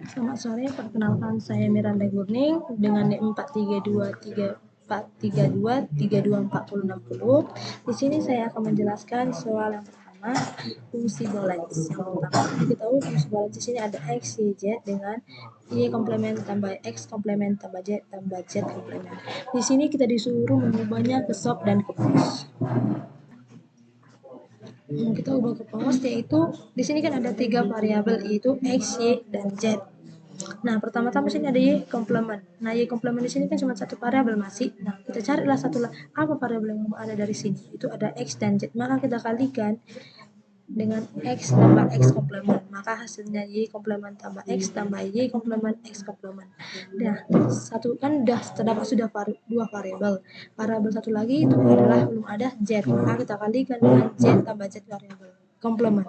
Selamat sore, perkenalkan saya Miranda Gurning dengan NIM 43232324060. Di sini saya akan menjelaskan soal yang pertama, fungsi Boltzmann. Yang pertama, diketahui fungsi Boltzmann di sini ada X, Y, Z dengan Y komplement tambah X komplement tambah Z tambah Z komplement. Di sini kita disuruh mengubahnya ke SOP dan ke POS. Kita ubah ke POS, yaitu di sini kan ada 3 variabel, yaitu X, Y, dan Z. Nah, pertama-tama sini ada Y komplement. Nah, Y komplement di sini kan cuma satu variabel masih. Nah, kita carilah satu lah. Apa variabel yang ada dari sini? Itu ada X dan Z. Maka kita kalikan dengan X tambah X komplement. Maka hasilnya Y komplement tambah X tambah Y komplement X komplement. Nah, satu kan sudah dua variabel. Variabel satu lagi itu adalah belum ada Z. Maka kita kalikan dengan Z tambah Z variabel komplement.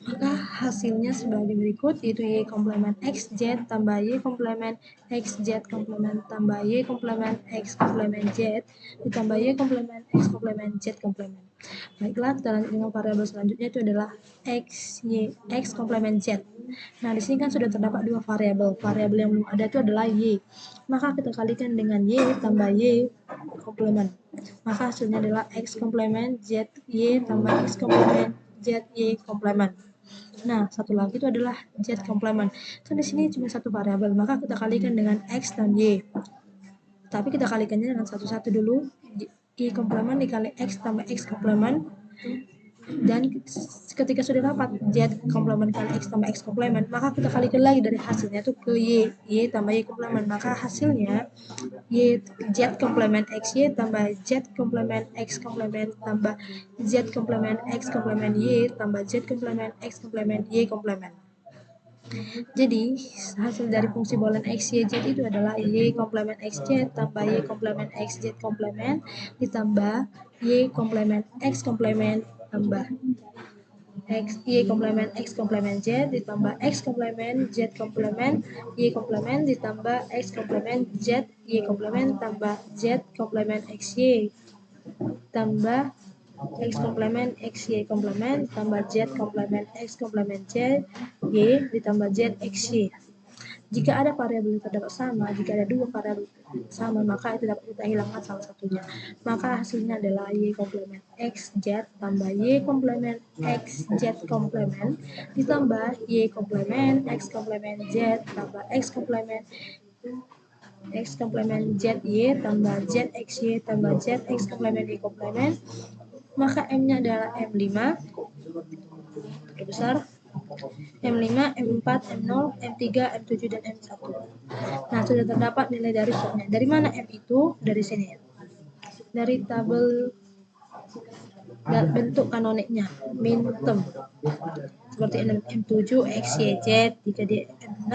Maka hasilnya sebagai berikut, yaitu Y komplement XZ tambah Y komplement XZ komplement tambah Y komplement X komplement Z ditambah Y komplement X komplement Z komplement. Baiklah, kita lanjut dengan variabel selanjutnya, itu adalah X komplement Z. Nah, di sini kan sudah terdapat dua variabel. Variabel yang belum ada itu adalah Y. Maka kita kalikan dengan Y tambah Y komplement. Maka hasilnya adalah X komplement Z Y tambah X komplement Z Y komplement. Nah, satu lagi itu adalah Z komplement. Kan di sini cuma satu variabel, maka kita kalikan dengan X dan Y. Tapi kita kalikannya dengan satu-satu dulu. Y komplement dikali X tambah X komplement. Dan ketika sudah dapat Z komplement kali X tambah X komplement, maka kita kalikan lagi dari hasilnya itu ke Y tambah Y komplement. Maka hasilnya Y Z komplement XY tambah Z komplement X komplement tambah Z komplement X komplement Y tambah Z komplement X komplement Y komplement. Jadi hasil dari fungsi boolean X, Y, Z itu adalah Y komplement XZ tambah Y komplement XZ komplement ditambah Y komplement X komplement tambah Y komplement X komplement Z ditambah X komplement Z komplement Y komplement ditambah X komplement Z Y komplement tambah Z komplement XY tambah X komplement XY komplement tambah Z komplement X komplement Z Y ditambah Z XY. Jika ada variabel yang terdapat sama, jika ada dua variabel sama, maka itu dapat kita hilangkan salah satunya. Maka hasilnya adalah Y komplement XZ tambah Y komplement XZ komplement ditambah Y komplement X komplement Z tambah X komplement ZY tambah ZXY tambah ZX komplement Y komplement. Maka M-nya adalah M5 terbesar, M5, M4, M0, M3, M7, dan M1. Nah, sudah terdapat nilai dari SOP-nya. Dari mana M itu? Dari sini. Dari tabel bentuk kanoniknya, min term. Seperti M7, XYZ, jika di M6,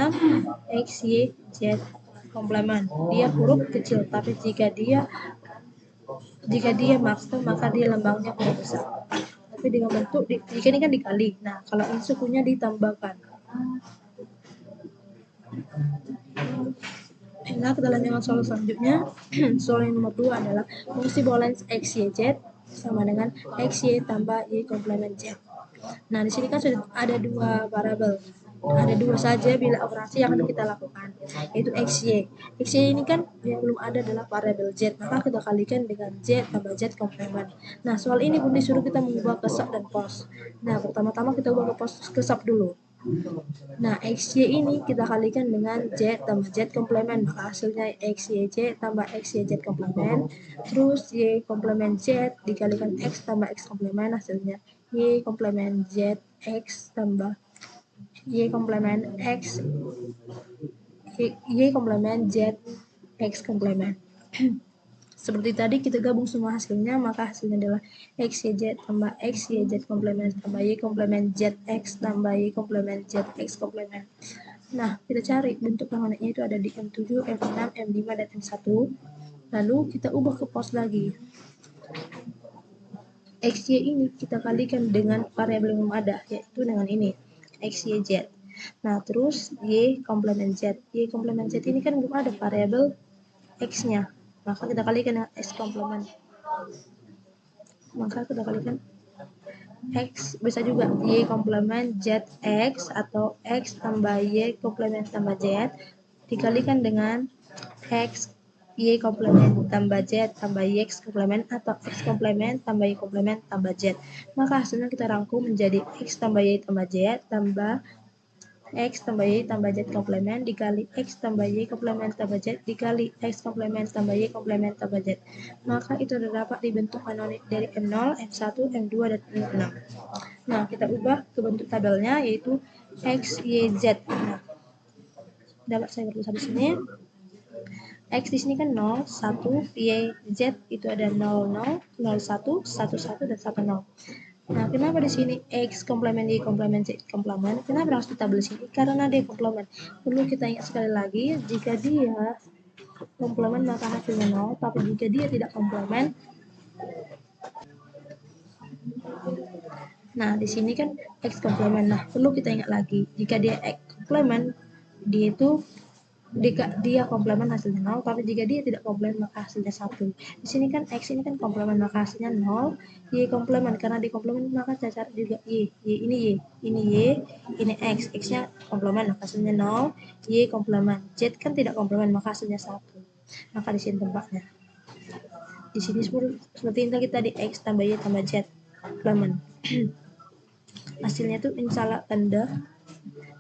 XYZ komplement. Dia huruf kecil, tapi jika dia maksud, maka dia lambangnya huruf besar. Tapi dengan bentuk, jika ini kan dikali. Nah, kalau ini sukunya ditambahkan. Nah, kita lanjut dengan soal selanjutnya. Soal yang nomor 2 adalah fungsi boolean X, Y, Z sama dengan X, Y tambah Y komplement Z. Nah, di sini kan sudah ada dua variabel. Ada dua saja bila operasi yang akan kita lakukan, yaitu X, Y. X, Y ini kan yang belum ada adalah variabel Z, maka kita kalikan dengan Z tambah Z komplement. Nah, soal ini pun disuruh kita mengubah ke SOP dan POS. Nah, pertama-tama kita ubah ke SOP dulu. Nah, XY ini kita kalikan dengan Z tambah Z komplement, maka hasilnya XYZ tambah XYZ komplement, terus Y komplement Z dikalikan X tambah X komplement, hasilnya Y komplement Z X tambah Y komplement X Y komplement Z X komplement. Seperti tadi kita gabung semua hasilnya, maka hasilnya adalah XYZ tambah XYZ komplement tambah Y komplement ZX tambah Y komplement ZX komplement. Nah, kita cari bentuk kanoniknya itu ada di M7, M6, M5, dan M1. Lalu kita ubah ke POS lagi. XY ini kita kalikan dengan variabel yang ada, yaitu dengan ini, XYZ. Nah, terus Y komplement Z. Y komplement Z ini kan belum ada variabel X-nya. Maka kita kalikan dengan X komplement. Maka kita kalikan X, bisa juga Y komplement ZX atau X tambah Y komplement tambah Z dikalikan dengan X Y komplement tambah Z tambah X komplement atau X komplement tambah Y komplement tambah Z. Maka hasilnya kita rangkum menjadi X tambah Y tambah Z tambah X tambah Y tambah Z komplement dikali X tambah Y komplement tambah Z dikali X komplement tambah Y komplement tambah Z. Maka itu dapat dibentuk anonim dari M0, M1, M2, dan M6. Nah, kita ubah ke bentuk tabelnya yaitu X, Y, Z. Nah, dapat saya bertulis di sini. X di sini kan 0, 1, Y, Z itu ada 0, 0, 0, 1, 1, 1, dan 1, 0. Nah, kenapa di sini X komplement Y komplement Z komplement? Kenapa harus ditabel di sini? Karena dia komplement. Perlu kita ingat sekali lagi, jika dia komplement maka hasilnya 0, tapi jika dia tidak komplement, nah di sini kan X komplement. Nah, perlu kita ingat lagi, jika dia X komplement, dia itu dia komplement hasilnya 0, tapi jika dia tidak komplement maka hasilnya 1. Di sini kan X ini kan komplement maka hasilnya 0, Y komplement karena di komplement maka saya cari juga Y, ini ini X, X-nya komplement maka hasilnya 0, Y komplement, Z kan tidak komplement maka hasilnya 1. Maka di sini tempatnya. Di sini seperti ini kita di X tambah Y tambah Z komplement. Hasilnya tuh insya tanda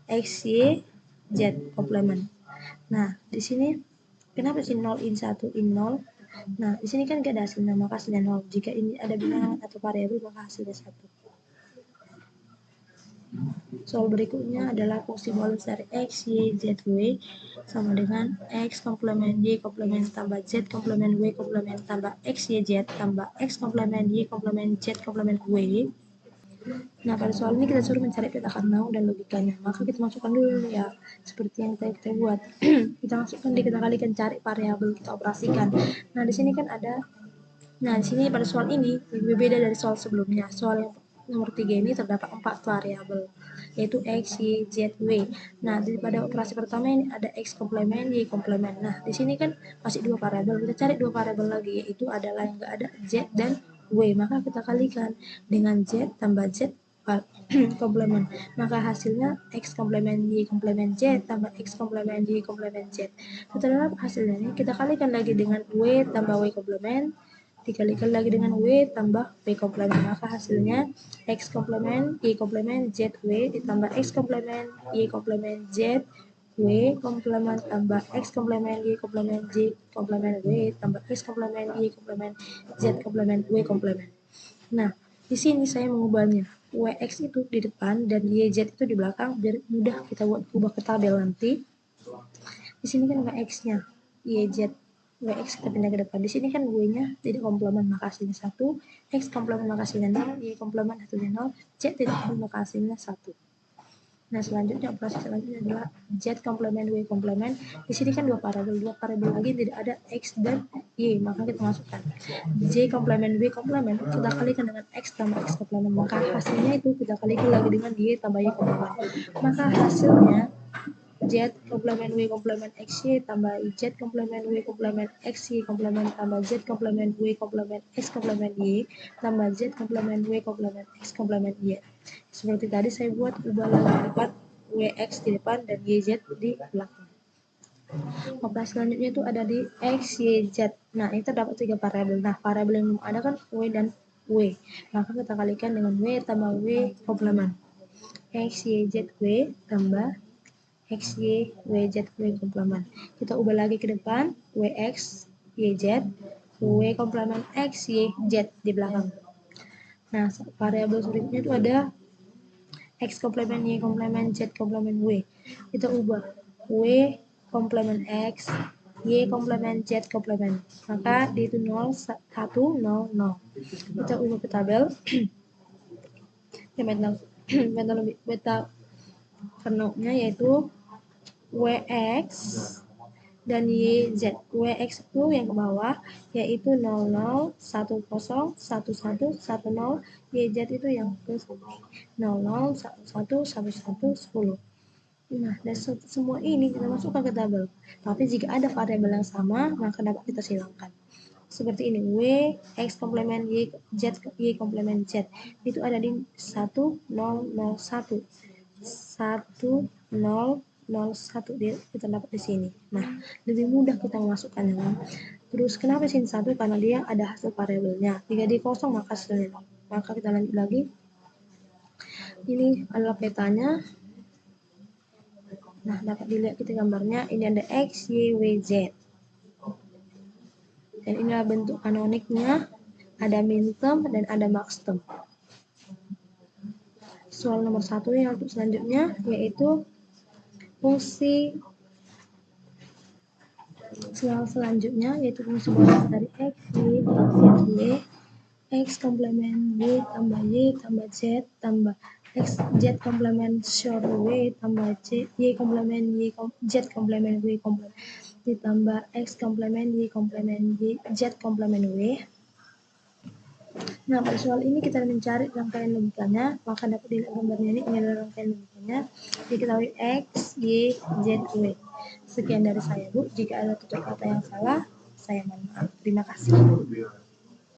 X, Y, Z komplement. Nah, di sini kenapa sih 0 in 1 in 0? Nah, di sini kan gak ada hasilnya, maka hasilnya 0. Jika ini ada bilangan atau variabel, maka hasilnya 1. Soal berikutnya adalah fungsi modulus dari X, Y, Z, W sama dengan X komplement Y komplement tambah Z komplement W komplement tambah X, Y, Z tambah X komplement Y komplement Z komplement W. Nah, pada soal ini kita suruh mencari peta karnaun dan logikanya. Maka kita masukkan dulu ya, seperti yang tadi kita buat. Kita masukkan kita kalikan cari variabel, kita operasikan. Nah, di sini kan ada, nah di sini pada soal ini lebih beda dari soal sebelumnya. Soal yang nomor 3 ini terdapat 4 variabel, yaitu X, Y, Z, W. Nah, pada operasi pertama ini ada X komplement, Y komplement. Nah, di sini kan masih 2 variabel. Kita cari 2 variabel lagi, yaitu adalah yang enggak ada Z dan W. Maka kita kalikan dengan Z tambah Z komplement, maka hasilnya X komplement Y komplement Z tambah X komplement Y komplement Z. Setelah hasilnya ini kita kalikan lagi dengan W tambah W komplement, dikalikan lagi dengan W tambah W komplement, maka hasilnya X komplement Y komplement Z W ditambah X komplement Y komplement Z W komplement tambah X komplement Y komplement Z komplement W tambah X komplement Y komplement Z komplement W komplement. Nah, di sini saya mengubahnya. WX itu di depan dan YZ itu di belakang biar mudah kita buat ubah ke tabel nanti. Di sini kan WX-nya, YZ, WX kita pindah ke depan. Di sini kan W-nya tidak komplement maka hasilnya 1, X komplement maka hasilnya 0, Y komplement hasilnya 0, Z tidak komplement maka hasilnya 1. Nah, selanjutnya operasi selanjutnya adalah Z komplement W komplement. Di sini kan dua variabel lagi tidak ada X dan Y, maka kita masukkan Z komplement W komplement kita kalikan dengan X tambah X komplement, maka hasilnya itu kita kalikan lagi dengan Y tambah Y komplement, maka hasilnya Z komplement W komplement XY tambah Z komplement W komplement XY komplement tambah Z komplement W komplement X komplement Y tambah Z komplement W komplement X komplement Y. Seperti tadi saya buat ubah lagi dapat WX di depan dan YZ di belakang. Operasi selanjutnya itu ada di X, Y, Z. Nah, ini terdapat 3 variabel. Nah, variabel yang belum ada kan W dan W. Maka kita kalikan dengan W tambah W komplement. X, Y, Z, W tambah X, Y, W, Z, W komplement. Kita ubah lagi ke depan, WX, YZ, W komplement X, Y, Z di belakang. Nah, variabel selanjutnya itu ada X komplement Y komplement Z komplement W. Kita ubah W komplement X, Y komplement Z komplement. Maka di itu 0, 1, 0, 0. Kita ubah ke tabel. Beta penuhnya yaitu WX dan YZ. WX itu yang ke bawah yaitu 00, 10, 11, 10, YZ itu yang ke 00, 11, 11, 10. Nah, dan semua ini kita masukkan ke tabel. Tapi jika ada variabel yang sama, maka dapat kita silangkan. seperti ini, W X komplement Y Z Y komplement Z itu ada di 1001 dia kita dapat di sini. Nah, lebih mudah kita memasukkannya. Terus kenapa sini 1? Karena dia ada hasil variabelnya. Jika dia kosong maka hasilnya. Maka kita lanjut lagi. Ini adalah petanya. Nah, dapat dilihat kita gambarnya. Ini ada X, Y, W, Z. Dan inilah bentuk kanoniknya. Ada minterm dan ada maxterm. Soal nomor 1 yang untuk selanjutnya yaitu fungsi selanjutnya yaitu fungsi bawah dari X, Y, Z, Y, X komplement Y tambah Y tambah Z tambah X Z komplement short Y tambah Y komplement Z komplement Y komplement ditambah X komplement Y komplement Z komplement Y. Nah, pada soal ini kita mencari rangkaian logikanya, maka dapat dilihat gambarnya ini adalah rangkaian logikanya. Diketahui X, Y, Z, W. Sekian dari saya, Bu. Jika ada tutur kata yang salah, saya mohon maaf. Terima kasih.